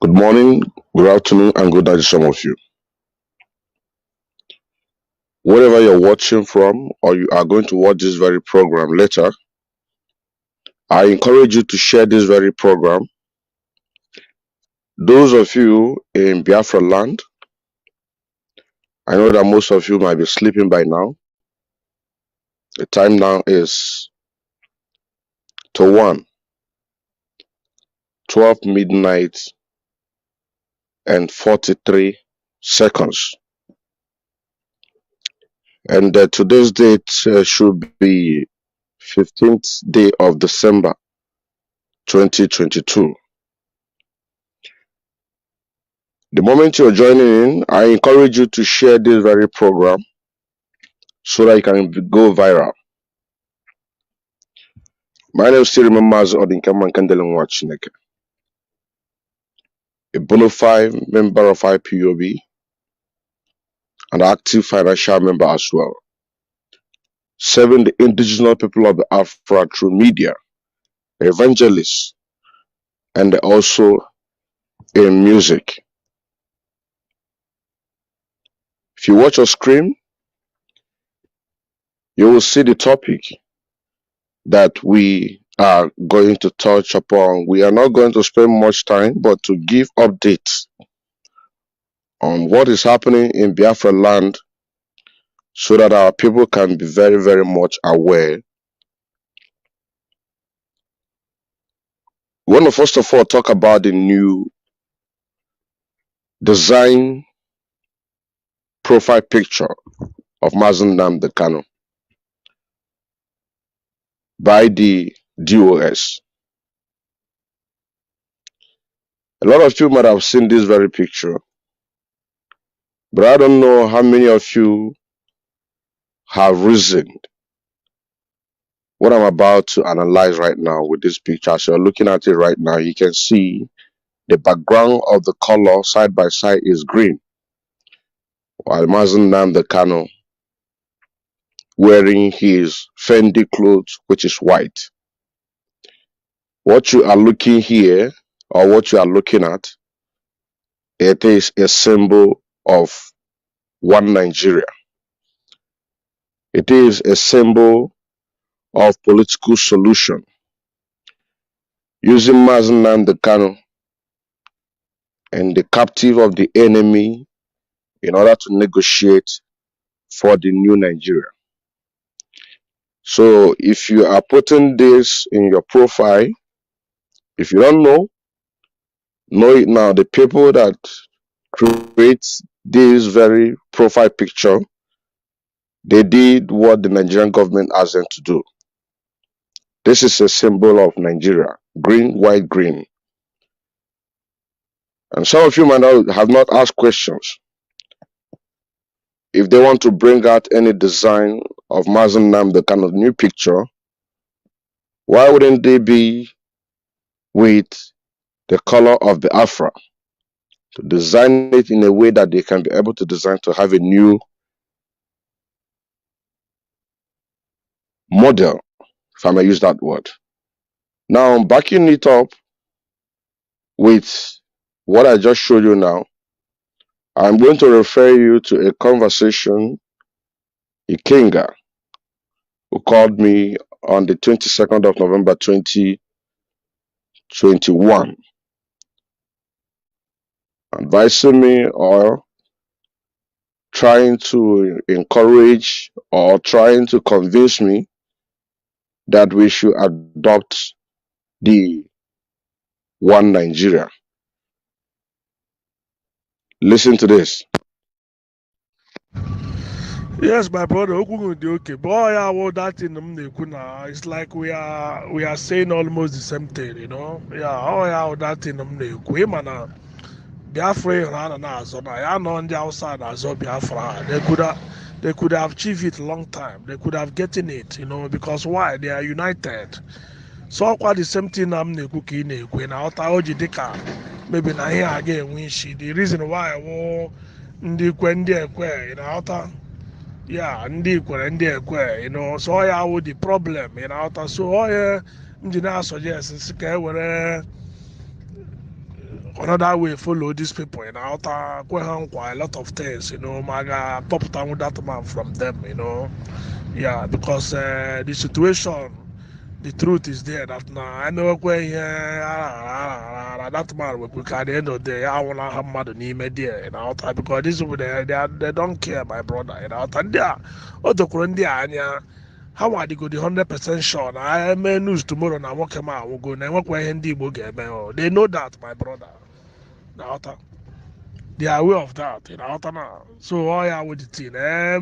Good morning, good afternoon, and good night to some of you. Wherever you're watching from, or you are going to watch this very program later, I encourage you to share this very program. Those of you in Biafra land, I know that most of you might be sleeping by now. The time now is 12 midnight and 43 seconds. And today's date should be 15th day of December 2022. The moment you're joining in, I encourage you to share this very program so that it can go viral. My name is still Maz Odinkaman Kandelin Wachineke, a bona fide member of IPOB, an active financial member as well, serving the indigenous people of the Afra through media, evangelists, and also in music. If you watch your screen, you will see the topic that we are going to touch upon. We are not going to spend much time, but to give updates on what is happening in Biafra land so that our people can be very, very much aware. We want to first of all talk about the new design profile picture of Mazen Nnamdi Kanu by the DOS. A lot of you might have seen this very picture, but I don't know how many of you have reasoned what I'm about to analyze right now with this picture. As you're looking at it right now, you can see the background of the color side by side is green, while Mazen Nnamdi Kanu wearing his Fendi clothes, which is white. What you are looking here, or what you are looking at, it is a symbol of one Nigeria. It is a symbol of political solution, using Mazen Nnamdi Kanu and the captive of the enemy in order to negotiate for the new Nigeria. So if you are putting this in your profile, if you don't know it now. The people that create this very profile picture, they did what the Nigerian government asked them to do. This is a symbol of Nigeria, green, white, green. And some of you might have not asked questions. If they want to bring out any design of Mazen Nnamdi Kanu new picture, why wouldn't they be with the color of the Afra? To design it in a way that they can be able to design to have a new model, if I may use that word. Now, backing it up with what I just showed you now, I'm going to refer you to a conversation Ikenga, who called me on the 22nd of November 2021, advising me or trying to encourage or trying to convince me that we should adopt the one Nigeria. Listen to this. Yes, my brother, okay. Boy, that in it's like we are saying almost the same thing, you know. Yeah, that in man. Biafra I know on the outside as Biafra. They could have achieved it a long time. They could have gotten it, you know, because why? They are united. So quite the same thing I'm when I maybe na here again when she the reason why I want the you know, yeah, ndị kwere ndị ekwe, you know, so ya wụ the problem, you know, so engineer suggest ka e were another way follow these people in outer a lot of things, maga pop down with that man from them, yeah, because the situation, the truth is there that now I know where that man will at the end of the day I wanna have mad in there in outer because this people they don't care, my brother, in outer there other Kurundia how are they go the 100% sure na I may news tomorrow na work ma will go na work where hindi will get me. They know that, my brother. Now they are aware of that, now. So all ya with the thing,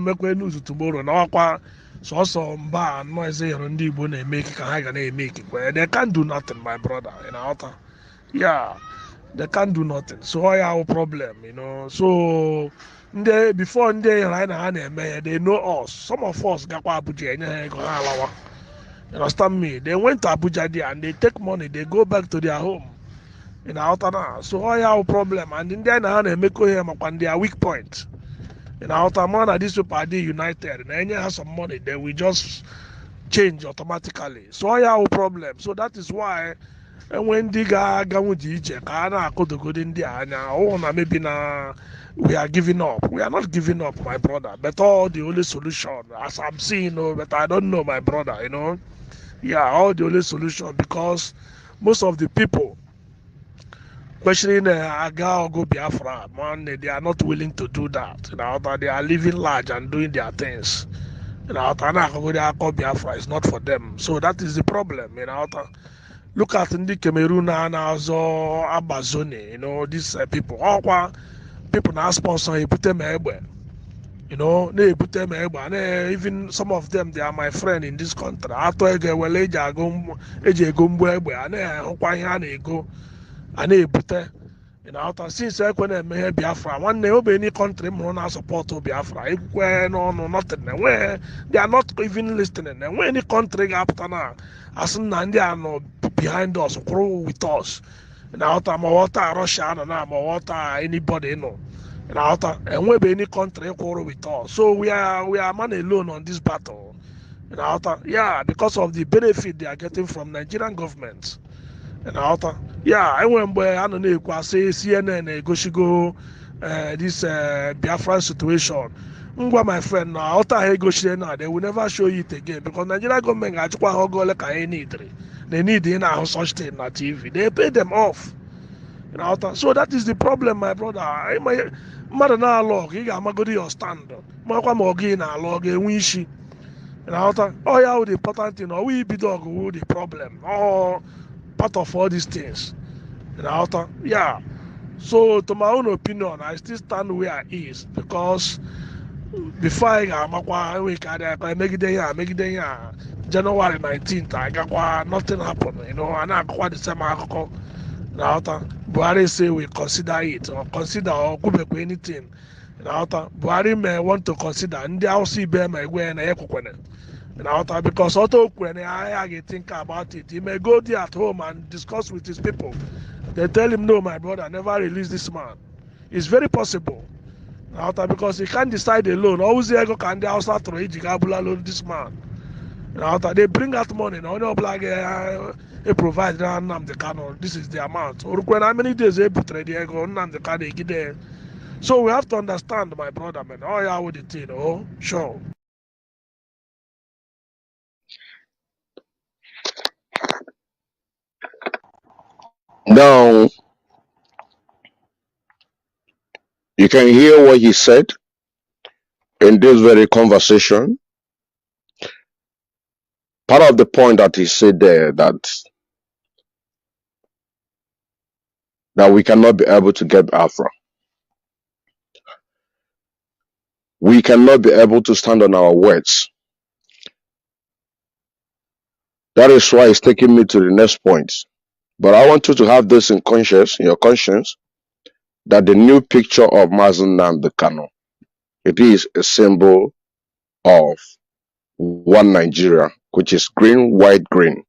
make news tomorrow. Now, so bad noise on the bone make it, can I make it. Where they can't do nothing, my brother, yeah, they can't do nothing. So all our problem, So before they right now, they know us. Some of us got Abuja, you understand me? They went to Abuja there and they take money, they go back to their home. So all our problem, and in there now they make him on their weak point. Man, these people are united, and any has some money, they will just change automatically. So all our problem. So that is why, and when they go maybe now we are giving up. We are not giving up, my brother. But all the only solution, as I'm seeing, but I don't know, my brother. Yeah, all the only solution because most of the people questioning Aga or go Biafra, man, they are not willing to do that. They are living large and doing their things. Biafra is not for them. So that is the problem. Look at the Cameroon and also Abazone, these people. All people now sponsor, you put them everywhere. They put them everywhere. Even some of them, they are my friend in this country. After I get well, Eje Gumbo everywhere, and go. And they put since I when I Biafra, one day any country more support to Biafra. No, nothing. Where they are not even listening. And when any country after now, as soon as they are no behind us, grow with us. Water Russia, and water anybody, and we be any country grow with us. So we are man alone on this battle. Yeah, because of the benefit they are getting from Nigerian government. Yeah, I went where I don't know, say CNN go this Biafran situation. My friend, now they will never show it again because Nigeria government they need in our such thing na TV. They pay them off. So that is the problem, my brother. Mother na log, you got go to your stand. Makwa mogi na log a winshi. Oh yeah, the important thing, or we be dog who the problem. Oh, part of all these things. Yeah. So to my own opinion, I still stand where I is because before I got I make it here, January 19th, I got nothing happened, and I got the same alcohol. Buhari say we consider it or consider or go back anything. Buhari may want to consider and they also bear my way and because when I think about it, he may go there at home and discuss with his people. They tell him, no, my brother, never release this man. It's very possible. Because he can't decide alone. Always they go can they also throw this man. They bring out money. They provide the canon. This is the amount. Or how many days they put the so we have to understand, my brother, man. Oh yeah, with the thing, oh sure. Now, you can hear what he said in this very conversation. Part of the point that he said there that we cannot be able to get Afra. We cannot be able to stand on our words. That is why it's taking me to the next point. But I want you to have this in your conscience, that the new picture of Mazen Nnamdi Kanu, it is a symbol of one Nigeria, which is green, white, green.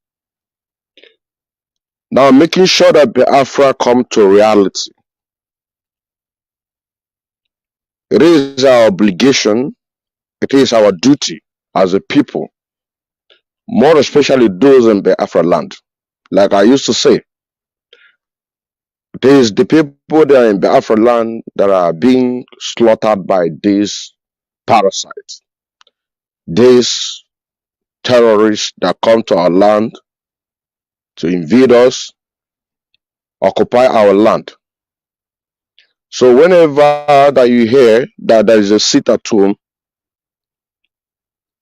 Now, making sure that Biafra come to reality, it is our obligation, it is our duty as a people, more especially those in Biafra land. Like I used to say, There's the people that are in Biafra land that are being slaughtered by these parasites, these terrorists that come to our land to invade us, occupy our land. So whenever that you hear that there is a sit at home,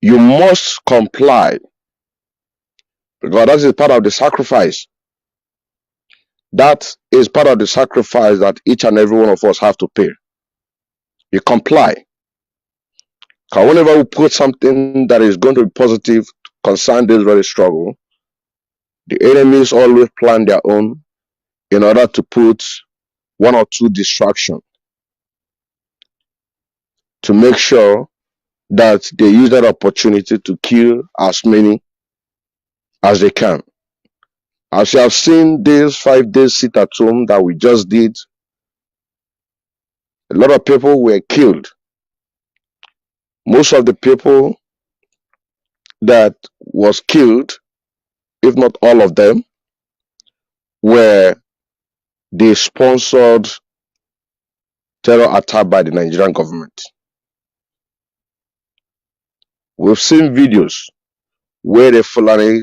you must comply because that is part of the sacrifice. That is part of the sacrifice that each and every one of us have to pay. You comply. Because whenever we put something that is going to be positive concern this very struggle, the enemies always plan their own in order to put one or two distractions to make sure that they use that opportunity to kill as many as they can. As you have seen this 5 days sit at home that we just did, a lot of people were killed. Most of the people that was killed, if not all of them, were the sponsored terror attack by the Nigerian government. We've seen videos where the Fulani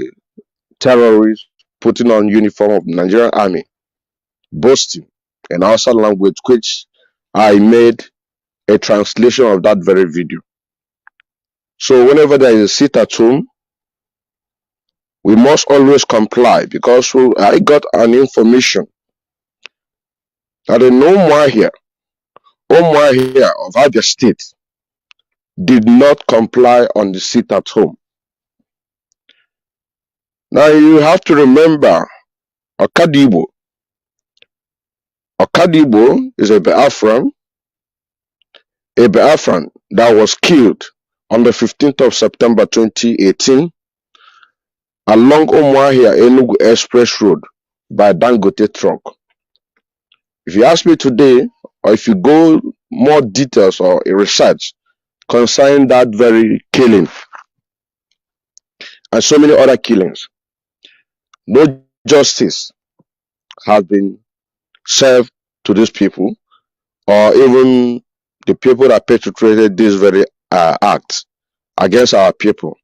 terrorists putting on uniform of the Nigerian army, boasting in Hausa language, which I made a translation of that very video. So whenever there is a sit at home, we must always comply because I got an information that in Umuahia of Abia State did not comply on the sit at home. Now you have to remember Okadibo. Okadibo is a Biafran that was killed on the 15th of September 2018 along Umuahia Enugu Express Road by Dangote truck. If you ask me today, or if you go more details or a research concerning that very killing and so many other killings, no justice has been served to these people or even the people that perpetrated this very act against our people.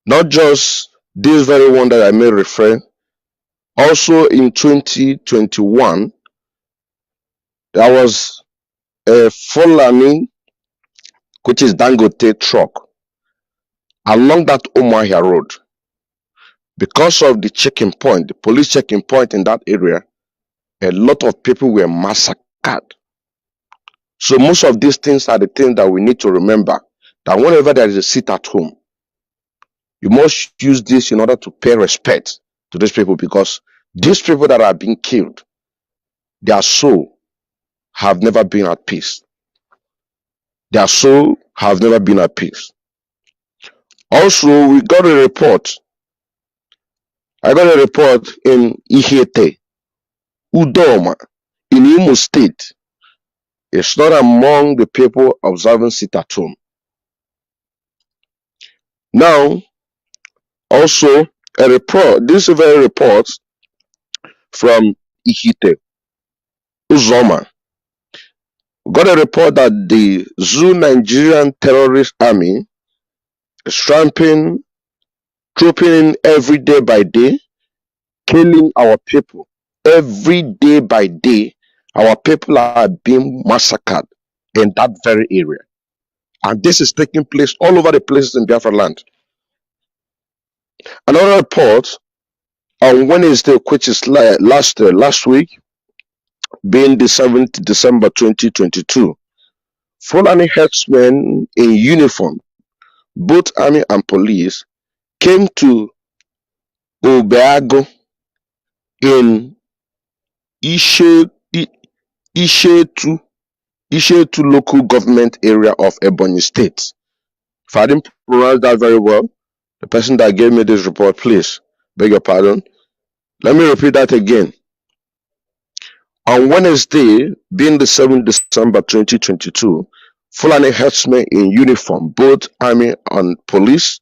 Not just this very one that I made refer, also in 2021, there was a Fulani, which is Dangote truck, along that Umuahia road. Because of the checking point, the police checking point in that area, a lot of people were massacred. So most of these things are the things that we need to remember, that whenever there is a sit at home, you must use this in order to pay respect to these people, because these people that are being killed, their soul have never been at peace. Their soul have never been at peace. Also, we got a report. I got a report in Ihete, Udoma, in Imo State. It's not among the people observing sit at home. Now, also a report, this is a very report from Ihete, Uzoma. We got a report that the Zoo Nigerian terrorist army is trooping in every day by day, killing our people. Every day by day, our people are being massacred in that very area. And this is taking place all over the places in Biafra land. Another report on Wednesday, which is last week, being the 7th December 2022, Fulani herdsmen in uniform, both army and police, came to Obeago in Ishetu local government area of Ebonyi State. If I didn't pronounce that very well, the person that gave me this report, please, beg your pardon. Let me repeat that again. On Wednesday, being the 7th December 2022, Fulani herdsmen in uniform, both army and police,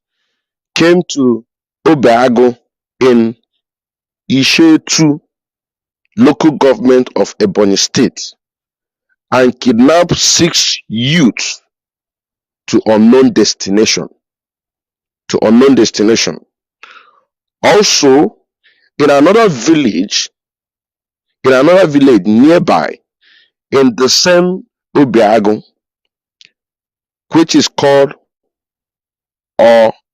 came to Obeago in Ishetu local government of Ebonyi State and kidnapped 6 youths to unknown destination. To unknown destination. Also, in another village nearby, in the same Obiago, which is called Ohapu,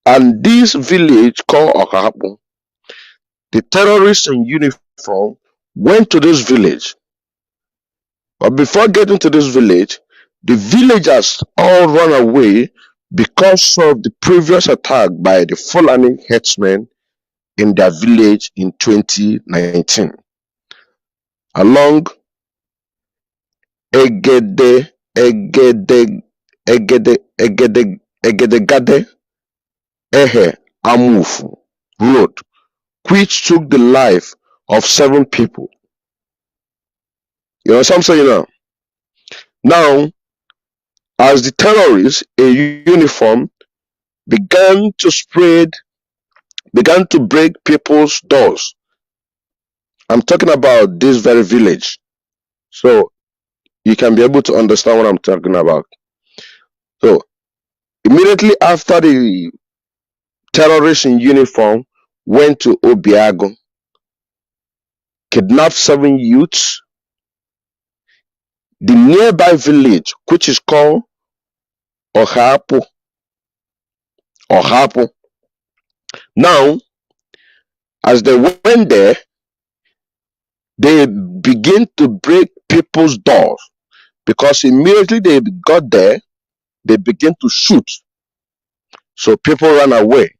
and this village called Ohapu, the terrorists in uniform went to this village. But before getting to this village, the villagers all run away because of the previous attack by the Fulani herdsmen in their village in 2019 along Egede Egede Egedegade Ehe Amufu road, which took the life of 7 people. You know what I'm saying now? Now, as the terrorists in uniform began to break people's doors, I'm talking about this very village, so you can be able to understand what I'm talking about. So, immediately after the terrorists in uniform went to Obiago, kidnapped 7 youths, the nearby village, which is called Ohapu. Now, as they went there, they begin to break people's doors because immediately they got there, they began to shoot. So people ran away.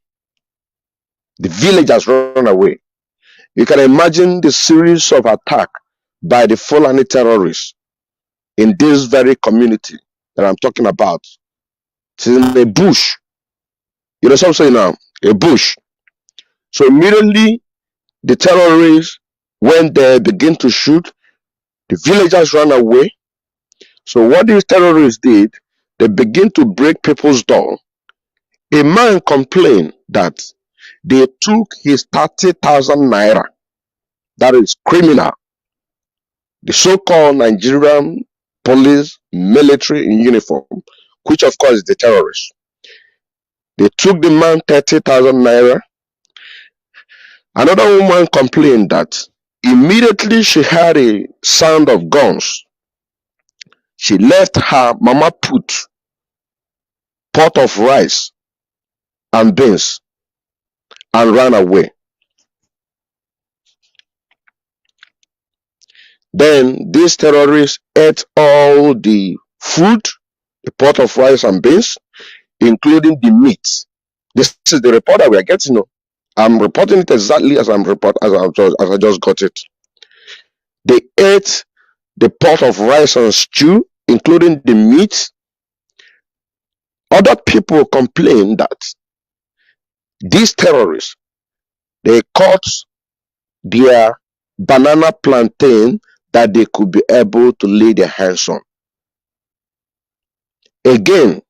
The villagers ran away. You can imagine the series of attack by the Fulani terrorists in this very community that I'm talking about. It's in a bush. You know what I'm saying now? A bush. So immediately the terrorists went there, began to shoot. The villagers ran away. So what these terrorists did, they began to break people's door. A man complained that they took his 30,000 naira. That is criminal. The so-called Nigerian police military in uniform, which of course is the terrorists. They took the man 30,000 naira. Another woman complained that immediately she heard a sound of guns, she left her mama put pot of rice and beans and ran away. Then these terrorists ate all the food, the pot of rice and beans, including the meat. This is the report that we are getting. I'm reporting it exactly as I just got it. They ate the pot of rice and stew, including the meat. Other people complained that these terrorists, they caught their banana plantain that they could be able to lay their hands on. Again,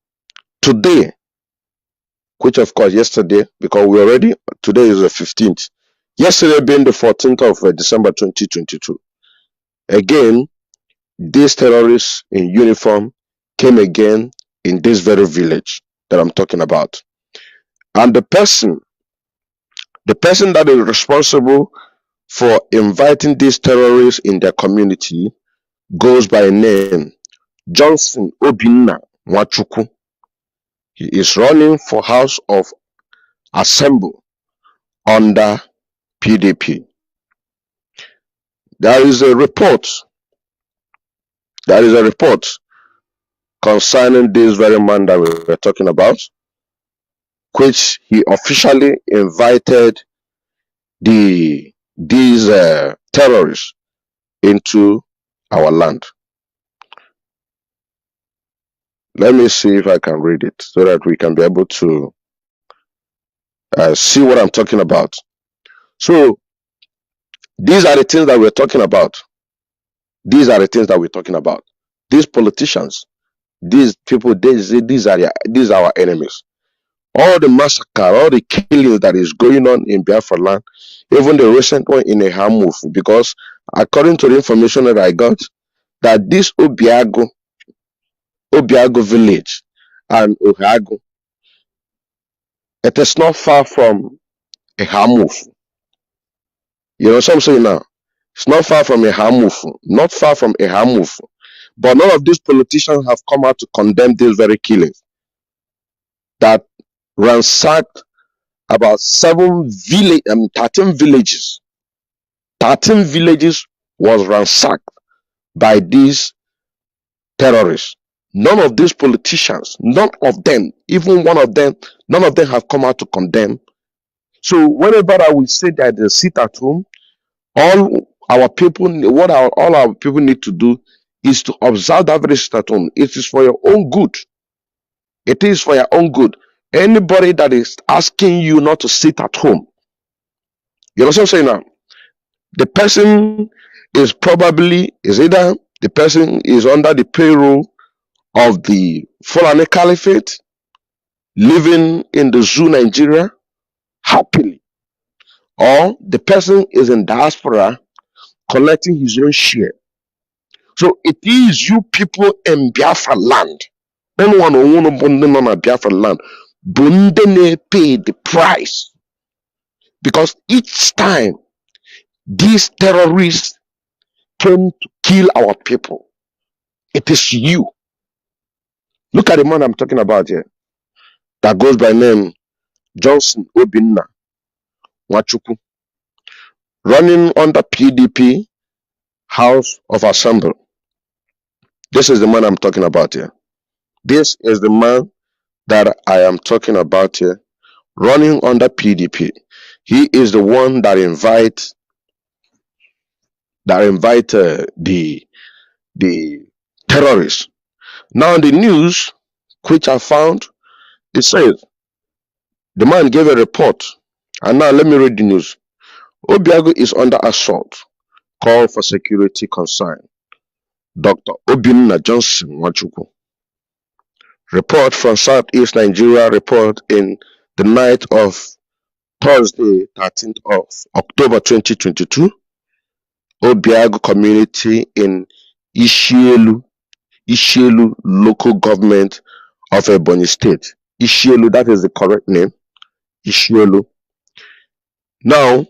today, which of course yesterday, because today is the 15th, yesterday being the 14th of December 2022, again, these terrorists in uniform came again in this very village that I'm talking about. And the person that is responsible for inviting these terrorists in their community goes by name Johnson Obinna Nwachukwu. He is running for House of Assembly under PDP. There is a report concerning this very man that we were talking about, which he officially invited these terrorists into our land. Let me see if I can read it so that we can be able to see what I'm talking about. So these are the things that we're talking about. These politicians, these people, these are our enemies. all the massacre, all the killing that is going on in Biafra land, even the recent one in a Hamuf, because according to the information that I got, that this Obiago village and Ohago, it is not far from a Hamuf. You know what I'm saying now? It's not far from a Hamuf, not far from a Hamuf. But none of these politicians have come out to condemn this very killing that ransacked about 13 villages. 13 villages was ransacked by these terrorists. None of these politicians, none of them, even one of them, none of them have come out to condemn. So whenever I will say that they sit at home, all our people, all our people need to do is to observe that very sit at home. It is for your own good. It is for your own good. Anybody that is asking you not to sit at home, you know what I'm saying now? The person is either the person is under the payroll of the Fulani Caliphate, living in the zoo Nigeria happily, or the person is in diaspora collecting his own share. So it is you people in Biafra land. Anyone who want to on Biafra land, Bundene pay the price. Because each time these terrorists came to kill our people, it is you. Look at the man I'm talking about here that goes by name Johnson Obinna Wachuku, running under PDP House of Assembly. This is the man I'm talking about here. This is the man that I am talking about here, running under PDP. He is the one that invite the terrorists. Now the news which I found, it says the man gave a report, and now let me read the news. Obiago is under assault. Call for security concern. Dr. Obinna Johnson Wachuku. Report from Southeast Nigeria report in the night of Thursday, 13th of October 2022. Obiago community in Ishielu local government of Ebonyi State. Ishielu, that is the correct name. Ishielu. Now,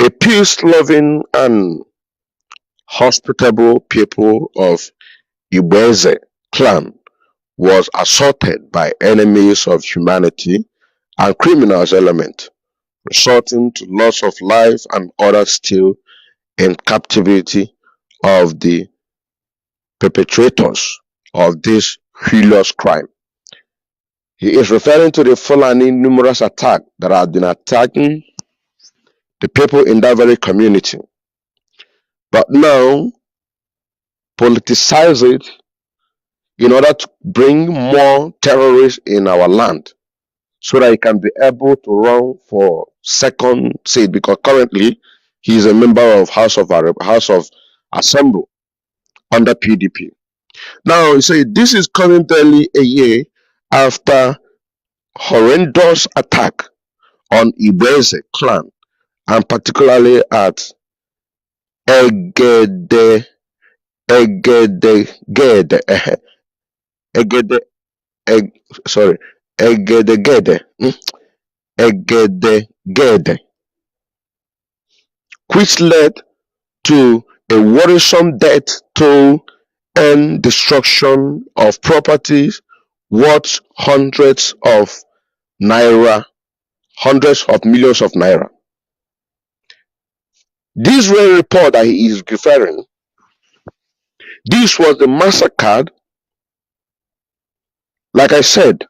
a peace-loving and hospitable people of Ibweze clan was assaulted by enemies of humanity and criminals element, resulting to loss of life and others still in captivity of the perpetrators of this heinous crime. He is referring to the Fulani numerous attacks that have been attacking the people in that very community. But now, politicize it in order to bring more terrorists in our land so that he can be able to run for second seat, because currently he is a member of House of Assembly under PDP. Now, you say this is coming barely a year after horrendous attack on Ibweze clan, and particularly at Egede Egedegede Egede sorry Egedegede Egedegede, which led to a worrisome death toll and destruction of properties worth hundreds of millions of naira. This very report that he is referring, this was the massacre. Like I said,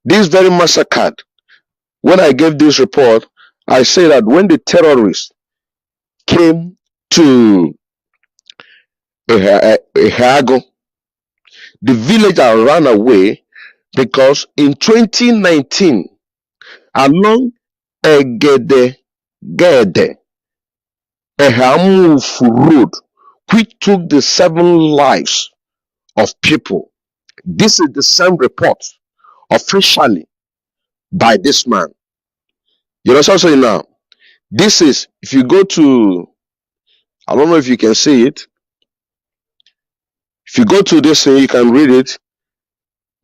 this very massacre, when I gave this report, I say that when the terrorists came to Ehago, the villager ran away because in 2019, along Egedegede Ehamufu Road, which took the 7 lives of people. This is the same report officially by this man. You know what I'm saying now? This is, if you go to, I don't know if you can see it. If you go to this thing, you can read it.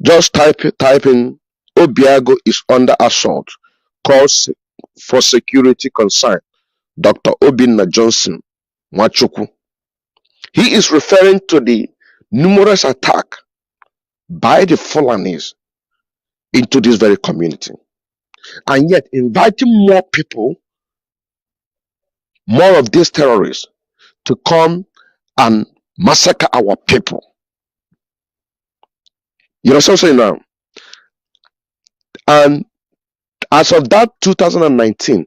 Just type in Obiago is under assault. Calls for security concern. Dr. Obinna Johnson Nwachukwu. He is referring to the numerous attack by the Fulanis into this very community. And yet inviting more people, more of these terrorists to come and massacre our people. You know what I'm saying now? And as of that 2019,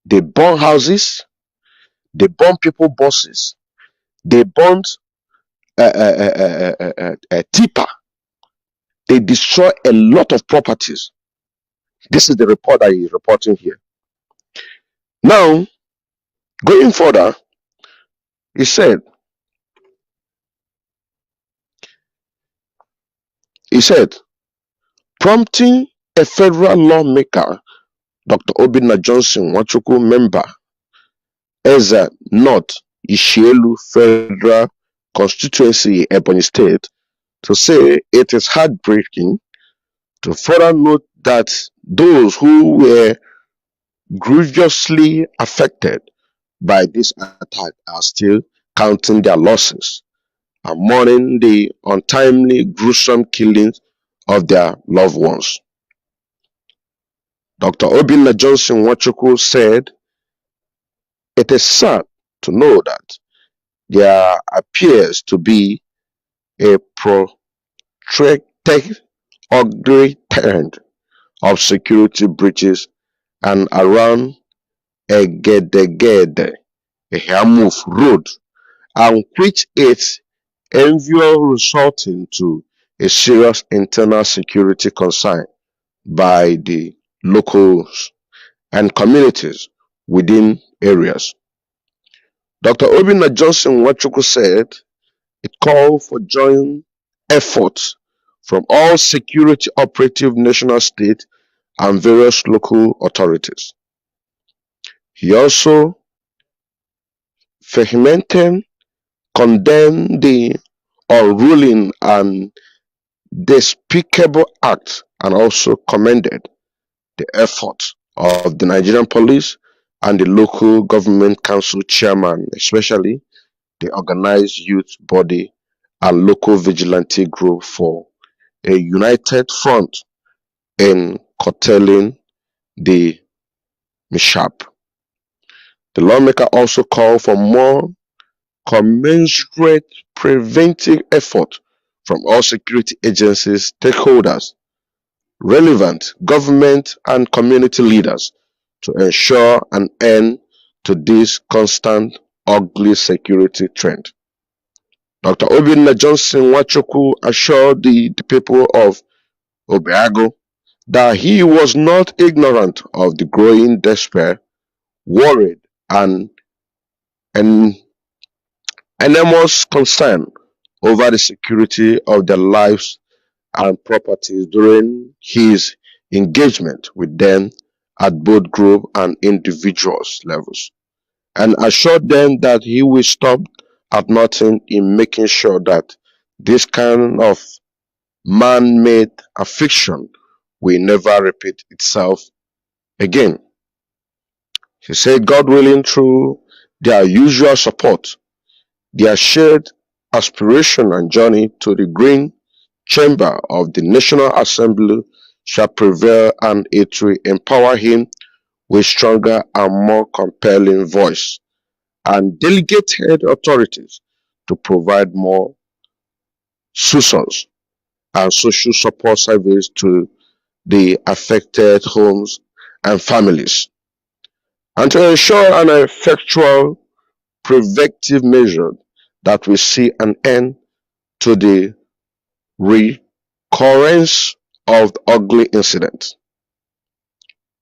they burn houses, they burn people buses, they burned tipper, they destroy a lot of properties. This is the report that he's reporting here. Now, going further, he said, prompting a federal lawmaker, Dr. Obinna Johnson Nwachukwu member, Eze North Ishielu Federal Constituency, Ebonyi State, to say it is heartbreaking to further note that those who were grievously affected by this attack are still counting their losses and mourning the untimely, gruesome killings of their loved ones. Dr. Obinna Johnson Nwachukwu said, it is sad to know that there appears to be a protracted ugly trend of security breaches and around Egedegede, Ehiamuf Road, and which is envious resulting to a serious internal security concern by the locals and communities within areas. Dr. Obinna Johnson Nwachukwu said it called for joint efforts from all security operative national, state, and various local authorities. He also vehemently condemned the unruly and despicable act and also commended the efforts of the Nigerian police and the local government council chairman, especially the organized youth body and local vigilante group, for a united front in curtailing the mishap. The lawmaker also called for more commensurate preventive effort from all security agencies, stakeholders, relevant government and community leaders to ensure an end to this constant ugly security trend. Dr. Obinna Johnson Nwachukwu assured the people of Obiago that he was not ignorant of the growing despair, worried, and enormous concern over the security of their lives and properties during his engagement with them at both group and individuals levels, and assured them that he will stop at nothing in making sure that this kind of man-made affliction will never repeat itself again. He said, God willing, through their usual support, their shared aspiration and journey to the green chamber of the National Assembly shall prevail, and it will empower him with stronger and more compelling voice and delegated authorities to provide more resources and social support service to the affected homes and families, and to ensure an effectual preventive measure that will see an end to the recurrence of the ugly incident.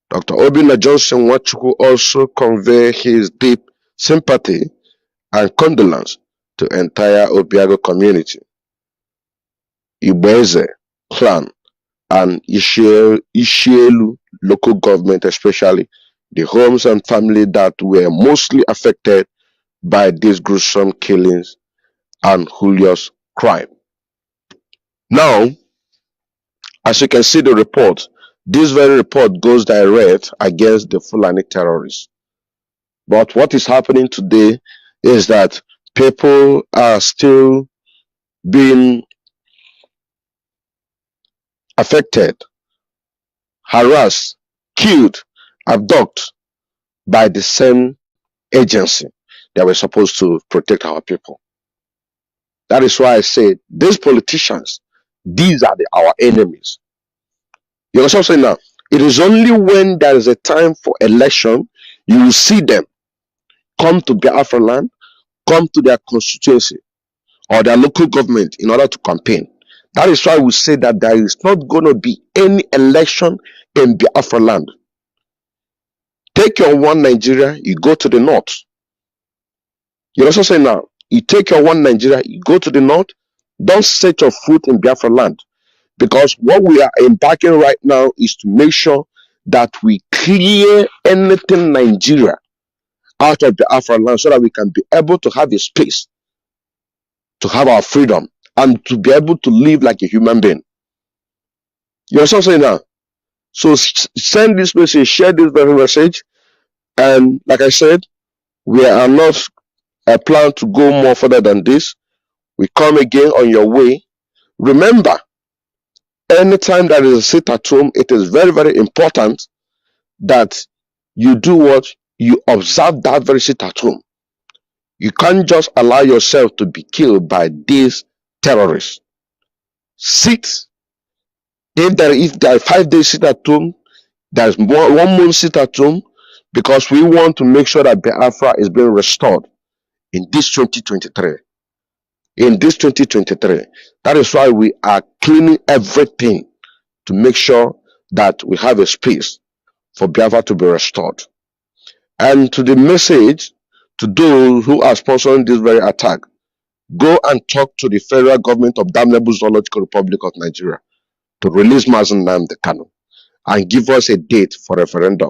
Dr. Obinna Johnson Nwachukwu also conveyed his deep sympathy and condolence to the entire Obiago community. Ibeze clan, and Ishielu local government, especially the homes and family that were mostly affected by these gruesome killings and Julio's crime. Now, as you can see the report, this very report goes direct against the Fulani terrorists. But what is happening today is that people are still being affected, harassed, killed, abducted by the same agency that were supposed to protect our people. That is why I say these politicians, these are our enemies. You understand what I'm saying now? It is only when there is a time for election you will see them come to Biafra land, come to their constituency or their local government in order to campaign. That is why we say that there is not going to be any election in Biafra land. Take your one Nigeria, you go to the north. You also say now, you take your one Nigeria, you go to the north, don't set your foot in Biafra land. Because what we are embarking right now is to make sure that we clear anything Nigeria out of the Biafra land so that we can be able to have a space to have our freedom and to be able to live like a human being. You understand what I'm saying now? So send this message, share this very message, and like I said, we are not plan to go more further than this. We come again on your way. Remember, anytime there is a sit at home, it is very, very important that you do what? You observe that very sit at home. You can't just allow yourself to be killed by these terrorists. Sit. If there are 5 days sit at home, there's 1 month sit at home, because we want to make sure that Biafra is being restored in this 2023. In this 2023. That is why we are cleaning everything to make sure that we have a space for Biafra to be restored. And to the message to those who are sponsoring this very attack, go and talk to the federal government of Damnable Zoological Republic of Nigeria to release Mazen Nnamdi Kanu and give us a date for referendum.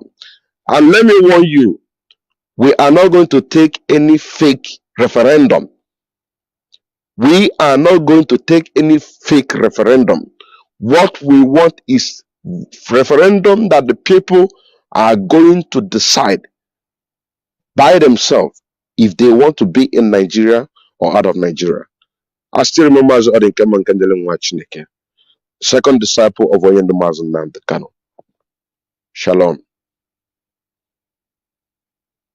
And let me warn you, we are not going to take any fake referendum. We are not going to take any fake referendum. What we want is referendum that the people are going to decide by themselves if they want to be in Nigeria or out of Nigeria. I still remember as Odinke Mankandele Nwachineke, second disciple of Oyendo Mazen Nnamdi Kanu. Shalom.